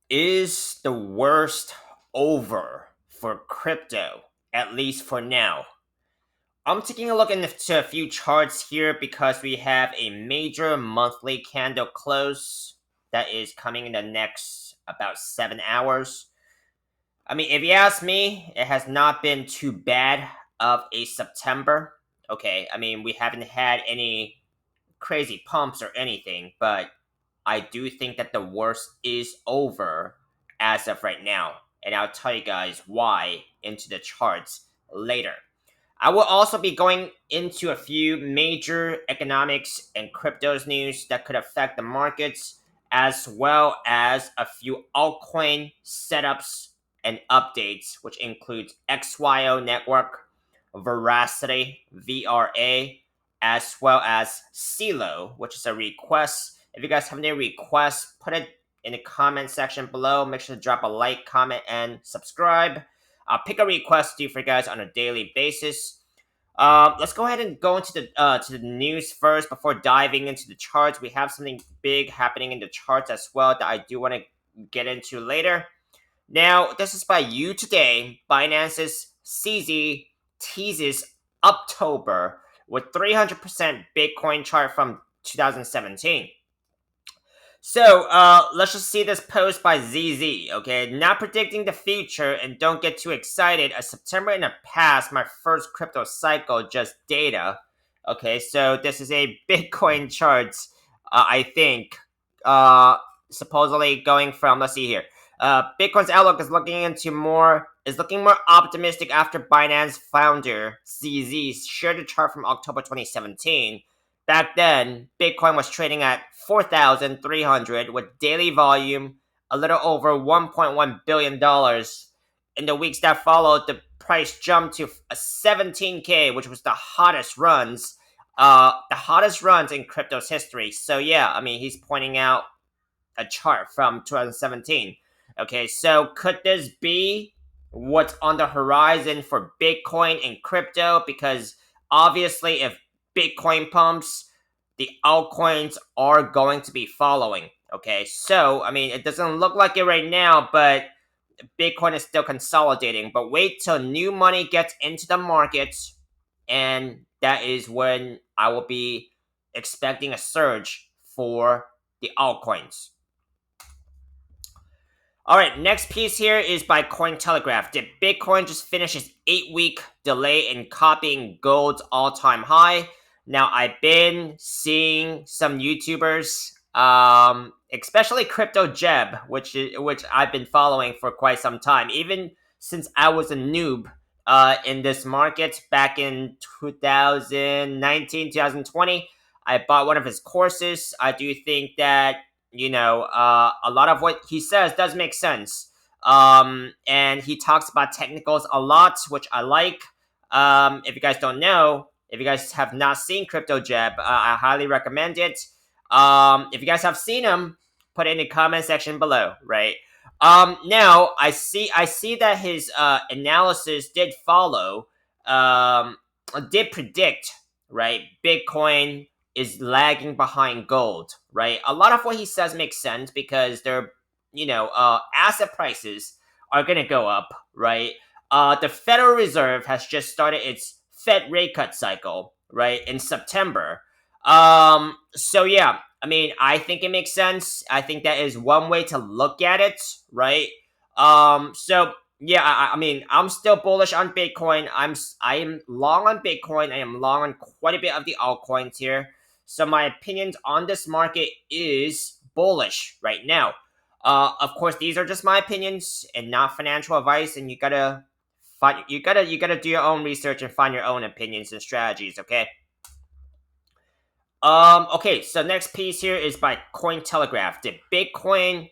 Is the worst over for crypto, at least for now? I'm taking a look into a few charts here because we have a major monthly candle close that is coming in the next about 7 hours. I mean, if you ask me, it has not been too bad of a September. Okay, I mean, we haven't had any crazy pumps or anything, but I do think that the worst is over as of right now. And I'll tell you guys why into the charts later. I will also be going into a few major economics and cryptos news that could affect the markets, as well as a few altcoin setups and updates, which includes XYO network, Veracity, VRA, as well as CELO, which is a request. If you guys have any requests, put it in the comment section below. Make sure to drop a like, comment, and subscribe. I'll pick a request due for you guys on a daily basis. Let's go ahead and go into the news first before diving into the charts. We have something big happening in the charts as well that I do want to get into later. Now, this is by you today. Binance's CZ teases October with 300% Bitcoin chart from 2017. So, let's just see this post by ZZ, okay? Not predicting the future and don't get too excited. A September in the past, my first crypto cycle, just data. Okay, so this is a Bitcoin chart, I think. Supposedly going from, let's see here. Bitcoin's outlook is looking more optimistic after Binance founder ZZ shared a chart from October 2017. Back then, Bitcoin was trading at 4,300 with daily volume a little over $1.1 billion. In the weeks that followed, the price jumped to 17K, which was the hottest runs in crypto's history. So yeah, I mean, he's pointing out a chart from 2017. Okay, so could this be what's on the horizon for Bitcoin and crypto? Because obviously, if Bitcoin pumps, the altcoins are going to be following. Okay, so I mean, it doesn't look like it right now, but Bitcoin is still consolidating. But wait till new money gets into the markets, and that is when I will be expecting a surge for the altcoins. All right, next piece here is by Cointelegraph. Did Bitcoin just finish its 8-week delay in copying gold's all-time high? Now, I've been seeing some YouTubers, especially Crypto Jeb, which I've been following for quite some time, even since I was a noob in this market back in 2019, 2020. I bought one of his courses. I do think that a lot of what he says does make sense. And he talks about technicals a lot, which I like. If you guys don't know, if you guys have not seen Crypto Jeb, I highly recommend it. If you guys have seen him, put it in the comment section below, right? Now I see that his analysis did predict, right? Bitcoin is lagging behind gold, right? A lot of what he says makes sense because asset prices are going to go up, right? The Federal Reserve has just started its Fed rate cut cycle, right, in September. So yeah, I mean, I think it makes sense. I think that is one way to look at it, right? So yeah, I mean, I'm still bullish on Bitcoin. I am long on Bitcoin. I am long on quite a bit of the altcoins here. So my opinions on this market is bullish right now. Of course, these are just my opinions and not financial advice, and you gotta do your own research and find your own opinions and strategies. Okay. Okay. So next piece here is by Cointelegraph. Did Bitcoin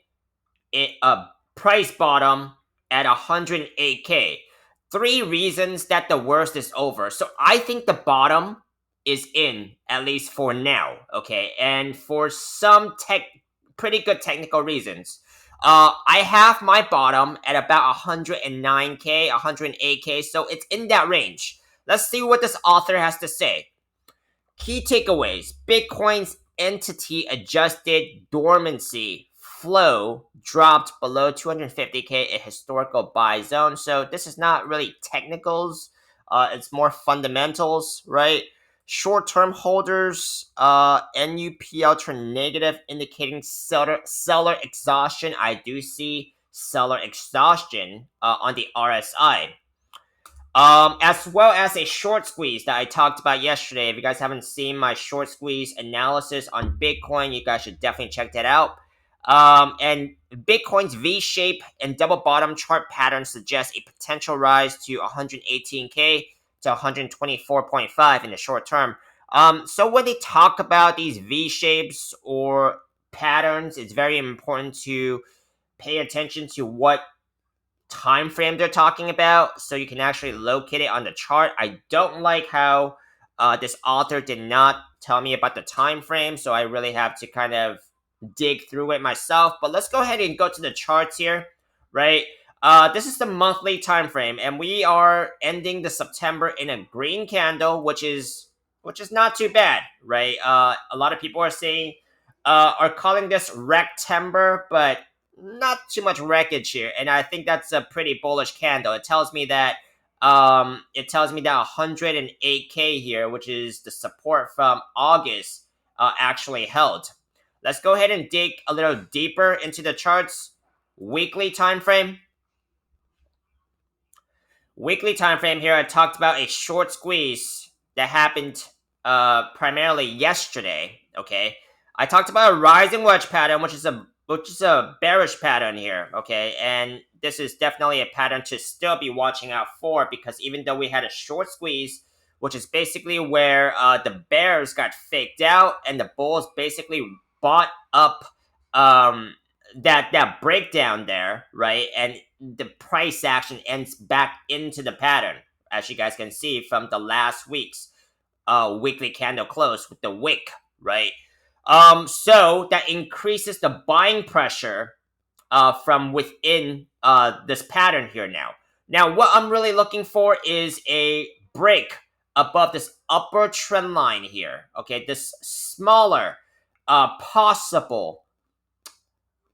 price bottom at 108K? Three reasons that the worst is over. So I think the bottom is in, at least for now, okay? And for some pretty good technical reasons. I have my bottom at about 109K, 108K, so it's in that range. Let's see what this author has to say. Key takeaways: Bitcoin's entity adjusted dormancy flow dropped below 250K, a historical buy zone. So this is not really technicals. It's more fundamentals, right? Short-term holders, NUPL turn negative, indicating seller exhaustion. I do see seller exhaustion on the RSI. As well as a short squeeze that I talked about yesterday. If you guys haven't seen my short squeeze analysis on Bitcoin, you guys should definitely check that out. And Bitcoin's V-shape and double bottom chart pattern suggests a potential rise to 118K to 124.5 in the short term. So when they talk about these V-shapes or patterns, it's very important to pay attention to what time frame they're talking about so you can actually locate it on the chart. I don't like how this author did not tell me about the time frame, so I really have to kind of dig through it myself. But let's go ahead and go to the charts here, right? This is the monthly time frame, and we are ending the September in a green candle, which is not too bad, right? A lot of people are saying are calling this Rectember, but not too much wreckage here, and I think that's a pretty bullish candle. It tells me that 108K here, which is the support from August, actually held. Let's go ahead and dig a little deeper into the charts. Weekly time frame. Weekly time frame here. I talked about a short squeeze that happened primarily yesterday. Okay, I talked about a rising wedge pattern, which is a bearish pattern here. Okay, and this is definitely a pattern to still be watching out for, because even though we had a short squeeze, which is basically where the bears got faked out and the bulls basically bought up that breakdown there, right? And the price action ends back into the pattern, as you guys can see from the last week's weekly candle close with the wick, right? So that increases the buying pressure from within this pattern here now. Now, what I'm really looking for is a break above this upper trend line here. Okay, this smaller possible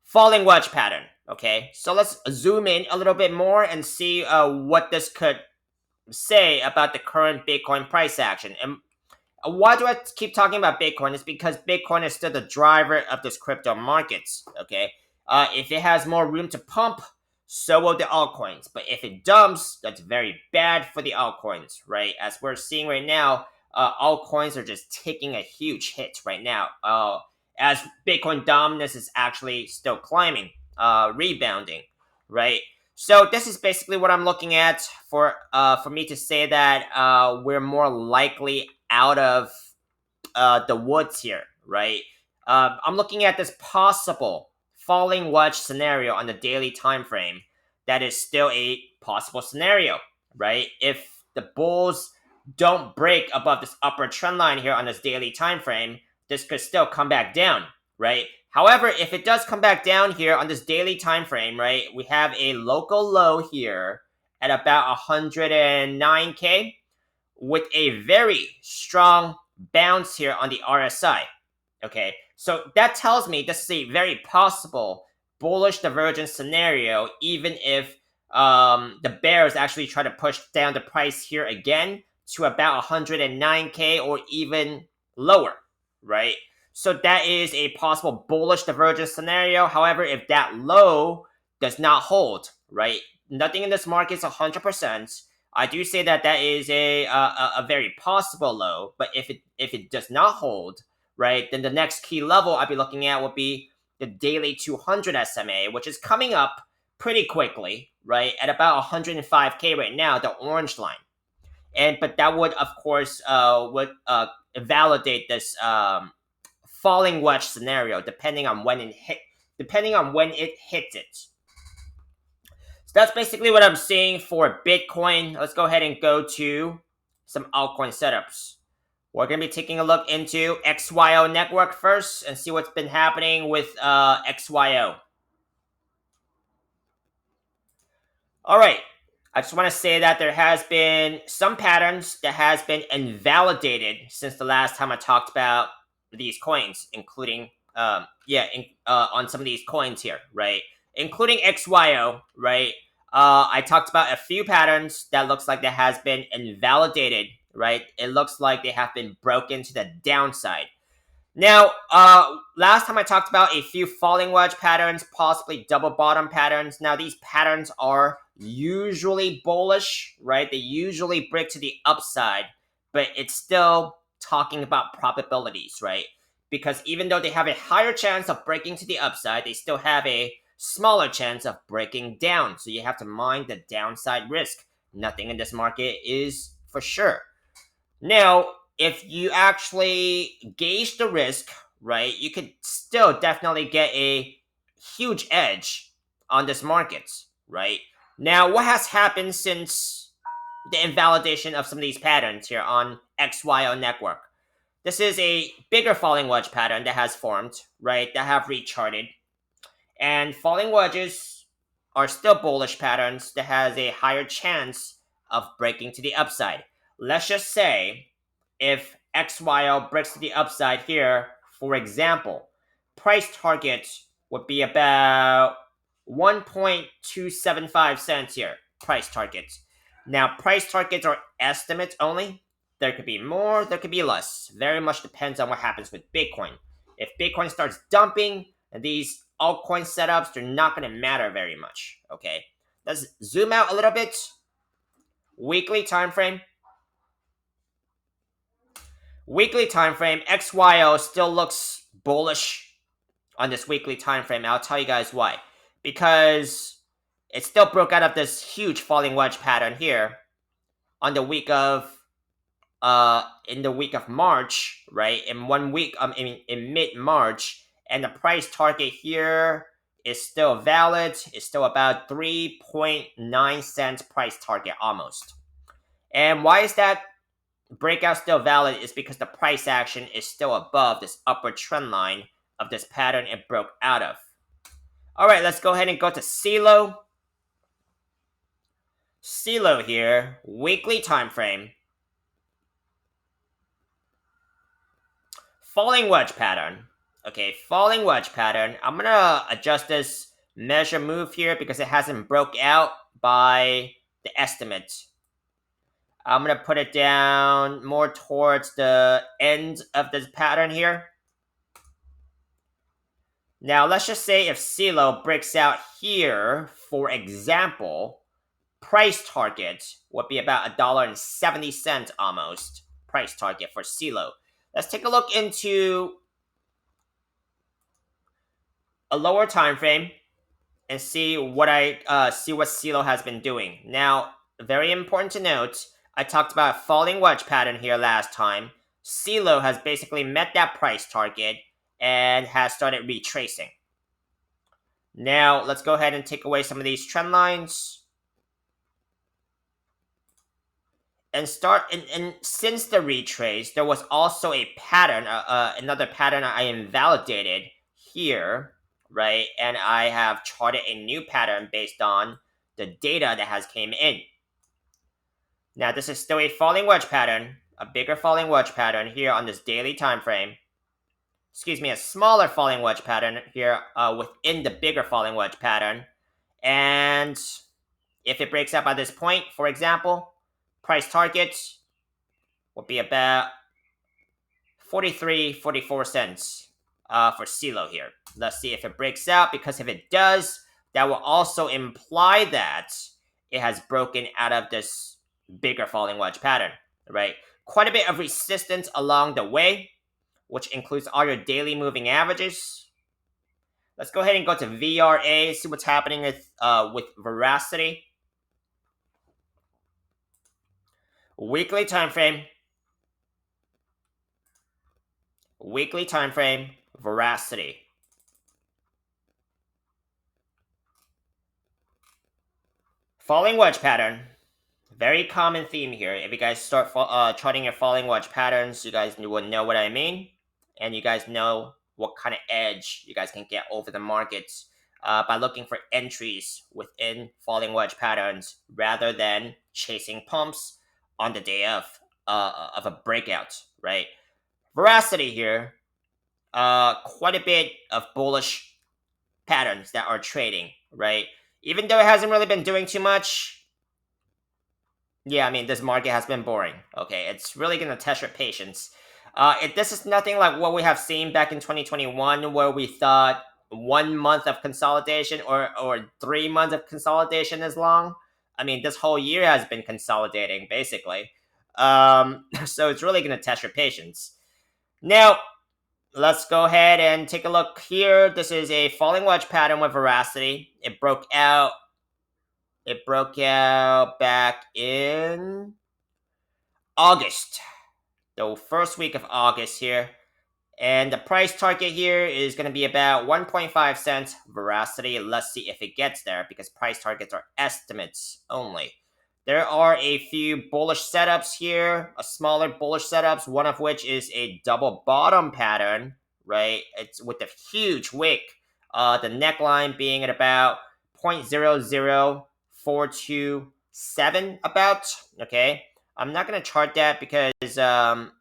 falling wedge pattern. Okay, so let's zoom in a little bit more and see what this could say about the current Bitcoin price action. And why do I keep talking about Bitcoin? It's because Bitcoin is still the driver of this crypto markets. Okay, if it has more room to pump, so will the altcoins. But if it dumps, that's very bad for the altcoins, right? As we're seeing right now, altcoins are just taking a huge hit right now. As Bitcoin dominance is actually still climbing, rebounding, right? So this is basically what I'm looking at for me to say that we're more likely out of the woods here, right? I'm looking at this possible falling wedge scenario on the daily time frame. That is still a possible scenario, right? If the bulls don't break above this upper trend line here on this daily time frame, this could still come back down, right? However, if it does come back down here on this daily time frame, right, we have a local low here at about 109K with a very strong bounce here on the RSI. Okay, so that tells me this is a very possible bullish divergence scenario, even if the bears actually try to push down the price here again to about 109K or even lower, right? So that is a possible bullish divergence scenario. However, if that low does not hold, right? Nothing in this market is 100%. I do say that that is a very possible low, but if it does not hold, right, then the next key level I'd be looking at would be the daily 200 SMA, which is coming up pretty quickly, right, at about 105K right now, the orange line. But that would, of course, validate this falling wedge scenario depending on when it hits it. So that's basically what I'm seeing for Bitcoin. Let's go ahead and go to some altcoin setups. We're going to be taking a look into XYO network first and see what's been happening with XYO. All right. I just want to say that there has been some patterns that has been invalidated since the last time I talked about these coins, including on some of these coins here, right? Including XYO, right? I talked about a few patterns that looks like that has been invalidated, right? It looks like they have been broken to the downside. Now, last time I talked about a few falling wedge patterns, possibly double bottom patterns. Now, these patterns are usually bullish, right? They usually break to the upside, but it's still talking about probabilities, right? Because even though they have a higher chance of breaking to the upside, they still have a smaller chance of breaking down. So you have to mind the downside risk. Nothing in this market is for sure. Now, if you actually gauge the risk, right, you could still definitely get a huge edge on this market, right? Now, what has happened since the invalidation of some of these patterns here on XYO network? This is a bigger falling wedge pattern that has formed, right, that have recharted. And falling wedges are still bullish patterns that has a higher chance of breaking to the upside. Let's just say if XYO breaks to the upside here, for example, price target would be about 1.275 cents here. Price targets. Now, price targets are estimates only. There could be more, there could be less. Very much depends on what happens with Bitcoin. If Bitcoin starts dumping, these altcoin setups, they're not going to matter very much. Okay, let's zoom out a little bit. Weekly time frame. Weekly time frame. XYO still looks bullish on this weekly time frame. I'll tell you guys why. Because it still broke out of this huge falling wedge pattern here on the week of in the week of March, right? In 1 week, in mid March, and the price target here is still valid. It's still about 3.9 cents price target almost. And why is that breakout still valid? Is because the price action is still above this upward trend line of this pattern it broke out of. All right, let's go ahead and go to CELO. CELO here, weekly time frame. Falling wedge pattern. Okay, falling wedge pattern. I'm gonna adjust this measure move here because it hasn't broke out by the estimate. I'm gonna put it down more towards the end of this pattern here. Now, let's just say if CELO breaks out here, for example, price target would be about $1.70 almost. Price target for CELO. Let's take a look into a lower time frame and see what CELO has been doing. Now, very important to note, I talked about a falling wedge pattern here last time. CELO has basically met that price target and has started retracing. Now, let's go ahead and take away some of these trend lines. And since the retrace, there was also a pattern, another pattern I invalidated here, right? And I have charted a new pattern based on the data that has came in. Now, this is still a falling wedge pattern, a bigger falling wedge pattern here on this daily time frame. Excuse me, a smaller falling wedge pattern here within the bigger falling wedge pattern. And if it breaks out by this point, for example, price target will be about 44 cents for CELO here. Let's see if it breaks out, because if it does, that will also imply that it has broken out of this bigger falling wedge pattern, right? Quite a bit of resistance along the way, which includes all your daily moving averages. Let's go ahead and go to VRA, see what's happening with Veracity. Weekly time frame. Weekly time frame, Veracity. Falling wedge pattern. Very common theme here. If you guys start charting your falling wedge patterns, you guys will know what I mean. And you guys know what kind of edge you guys can get over the markets by looking for entries within falling wedge patterns rather than chasing pumps on the day of a breakout, right? Veracity here. quite a bit of bullish patterns that are trading, right? Even though it hasn't really been doing too much, yeah, I mean, this market has been boring. Okay, it's really gonna test your patience. This is nothing like what we have seen back in 2021, where we thought 1 month of consolidation or 3 months of consolidation is long. I mean, this whole year has been consolidating basically. So it's really gonna test your patience. Now, let's go ahead and take a look here. This is a falling wedge pattern with veracity. It broke out. It broke out back in August, the first week of August here. And the price target here is going to be about 1.5 cents veracity. Let's see if it gets there because price targets are estimates only. There are a few bullish setups here, a smaller bullish setups, one of which is a double bottom pattern, right? It's with a huge wick. The neckline being at about 0.00427 about, okay? I'm not going to chart that because I'm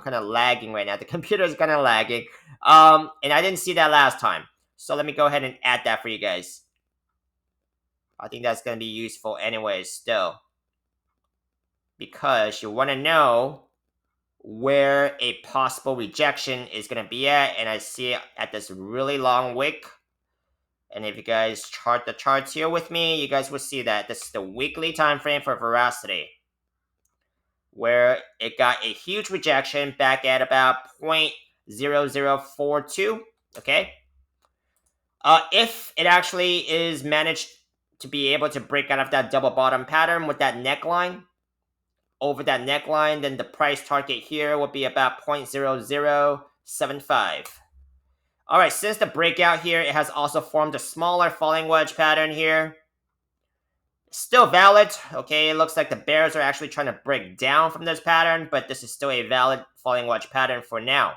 kind of lagging right now. The computer is kind of lagging. And I didn't see that last time. So let me go ahead and add that for you guys. I think that's going to be useful anyways still. Because you want to know where a possible rejection is going to be at. And I see it at this really long wick. And if you guys chart the charts here with me, you guys will see that this is the weekly time frame for veracity, where it got a huge rejection back at about 0.0042. Okay. If it actually is managed to be able to break out of that double bottom pattern with that neckline, over that neckline, then the price target here will be about 0.0075. All right, since the breakout here, it has also formed a smaller falling wedge pattern here. Still valid. Okay, it looks like the bears are actually trying to break down from this pattern, but this is still a valid falling wedge pattern for now.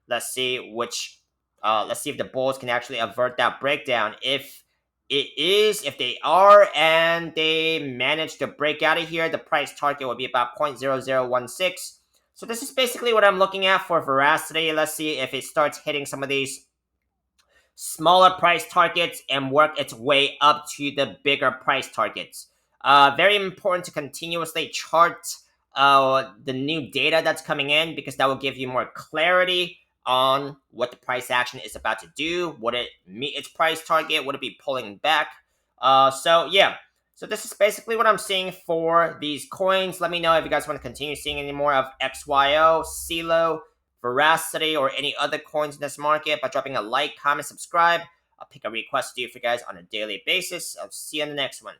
Let's see which. Let's see if the bulls can actually avert that breakdown. If they are, and they manage to break out of here, the price target will be about 0.0016. So this is basically what I'm looking at for veracity. Let's see if it starts hitting some of these smaller price targets and work its way up to the bigger price targets. Very important to continuously chart the new data that's coming in, because that will give you more clarity on what the price action is about to do. Would it meet its price target? Would it be pulling back? So yeah. So this is basically what I'm seeing for these coins. Let me know if you guys want to continue seeing any more of XYO, CELO, veracity, or any other coins in this market by dropping a like, comment, subscribe. I'll pick a request to do for you guys on a daily basis. I'll see you on the next one.